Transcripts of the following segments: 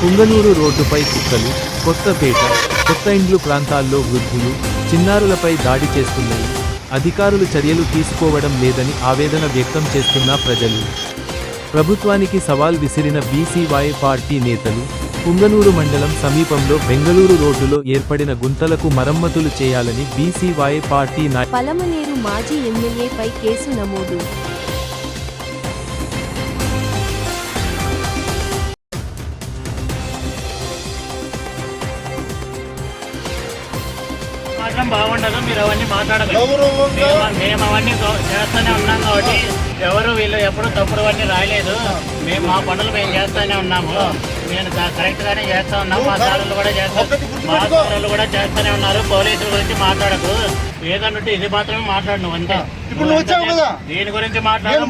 పుంగనూరు రోడ్డుపై కుక్కలు, కొత్తపేట, కొత్త ఇండ్లు ప్రాంతాల్లో వృద్ధులు, చిన్నారులపై దాడి చేస్తున్నాయి. అధికారులు చర్యలు తీసుకోవడం లేదని ఆవేదన వ్యక్తం చేస్తున్న ప్రజలు. ప్రభుత్వానికి సవాల్ విసిరిన బీసీవై పార్టీ నేతలు, పుంగనూరు మండలం సమీపంలో బెంగళూరు రోడ్డులో ఏర్పడిన గుంతలకు మరమ్మతులు చేయాలని బీసీవై పార్టీ పలమనేరు మాజీ ఎమ్మెల్యేపై కేసు నమోదు. బాగుండదు, మీరు అవన్నీ మాట్లాడగలరు. మేము అవన్నీ చేస్తూనే ఉన్నాం కాబట్టి ఎవరు వీళ్ళు ఎప్పుడు తప్పుడు అన్నీ రాయలేదు. మేము మా పనులు మేము చేస్తూనే ఉన్నాము. నేను కరెక్ట్ గానే చేస్తా ఉన్నాము. మా సార్లు కూడా చేస్తూనే ఉన్నారు. పోలీసుల గురించి మాట్లాడకు, ఏదన్నట్టు ఇది మాత్రమే మాట్లాడను అంతే. దీని గురించి మాట్లాడు.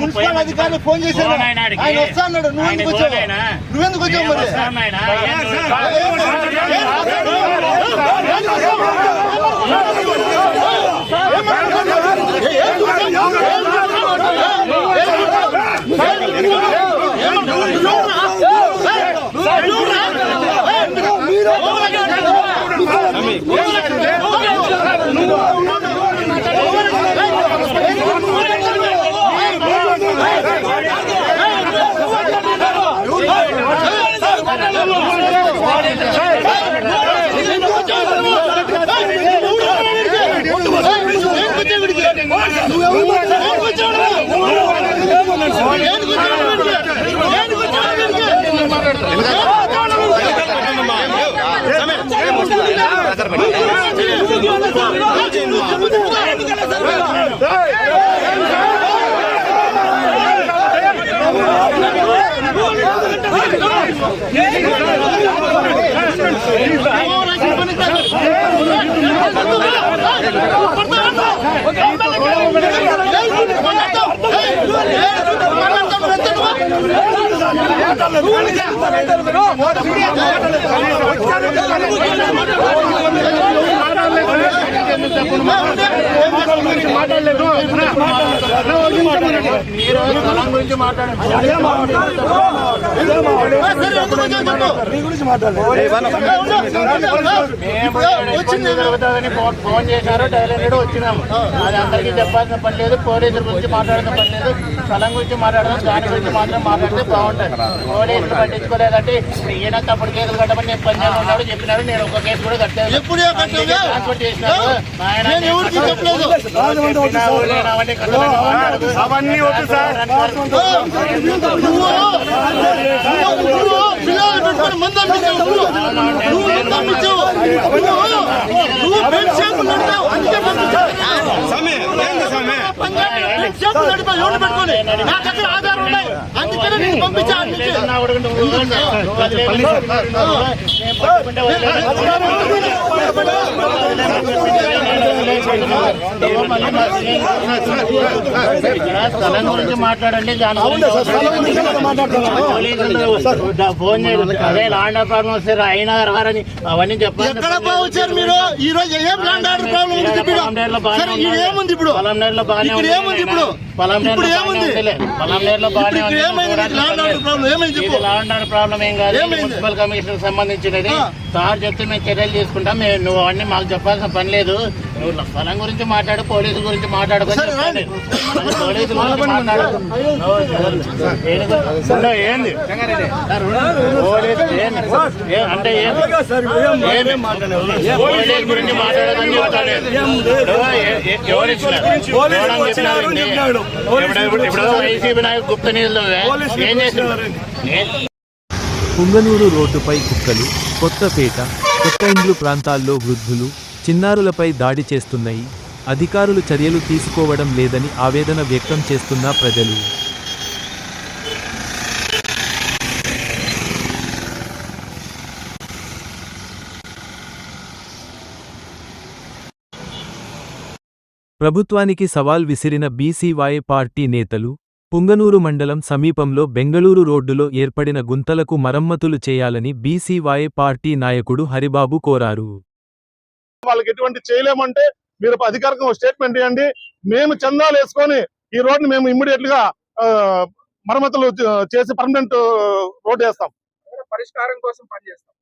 ఫోన్ చేశారు, డైలెండ్ వచ్చినాము. అది అందరికీ చెప్పాల్సిన పని లేదు. పోలీసుల గురించి మాట్లాడాల్సిన పని లేదు. స్థలం గురించి మాట్లాడదాం, దాని గురించి మాత్రం మాట్లాడితే బాగుంటుంది. పోలీసులు పట్టించుకోలేదంటే ఈయన తప్పుడు కేసులు కట్టమని నేను పనిచేసి ఉన్నాడు చెప్పినాడు. నేను ఒక కేసు కూడా కట్టాను. ట్రాన్స్పోర్ట్ చేసినారు. అవన్నీ వద్దు సార్. స్థలం గురించి మాట్లాడండి. ఫోన్ చేయండి. అదే ల్యాండ్ ఆర్డర్ ప్రాబ్లం వస్తే అయినా రారని అవన్నీ చెప్పాలి. మీరు ఈ రోజు ఏం ల్యాండ్ ఆర్డర్ ప్రాబ్లం పొలంనేరులో బాగానే ల్యాండ్ ఆర్డర్ ప్రాబ్లం ఏం కాదు. మున్సిపల్ కమిషనర్ సంబంధించినది. సార్ చెప్తే మేము చర్యలు తీసుకుంటాం. నువ్వు అవన్నీ మాకు చెప్పాల్సిన పని లేదు. నువ్వు స్థలం గురించి మాట్లాడు, పోలీసు గురించి మాట్లాడుకొని పోలీసు గురించి మాట్లాడు. ఏంది అంటే పోలీసు గురించి మాట్లాడదని చెప్తాడు. ఎవరు ఇప్పుడు వైసీపీ నాయకు గుప్త నిధులు ఏం చేస్తున్నారు? పుంగనూరు రోడ్డుపై కుక్కలు, కొత్తపేట, కొత్త ఇండ్లు ప్రాంతాల్లో వృద్ధులు, చిన్నారులపై దాడి చేస్తున్నాయి. అధికారులు చర్యలు తీసుకోవడం లేదని ఆవేదన వ్యక్తం చేస్తున్న ప్రజలు. ప్రభుత్వానికి సవాల్ విసిరిన బీసీవై పార్టీ నేతలు, పుంగనూరు మండలం సమీపంలో బెంగళూరు రోడ్డులో ఏర్పడిన గుంతలకు మరమ్మతులు చేయాలని బీసీవై పార్టీ నాయకుడు హరిబాబు కోరారు. వాళ్ళకి ఎటువంటి చేయలేమంటే మీరు అధికారికంగా స్టేట్మెంట్ ఇవ్వండి. మేము చందాలు వేసుకొని ఈ రోడ్డు మేము ఇమ్మీడియట్ గా మరమ్మతులు చేసి పర్మనెంట్ రోడ్ వేస్తాం. పరిష్కారం కోసం పనిచేస్తాం.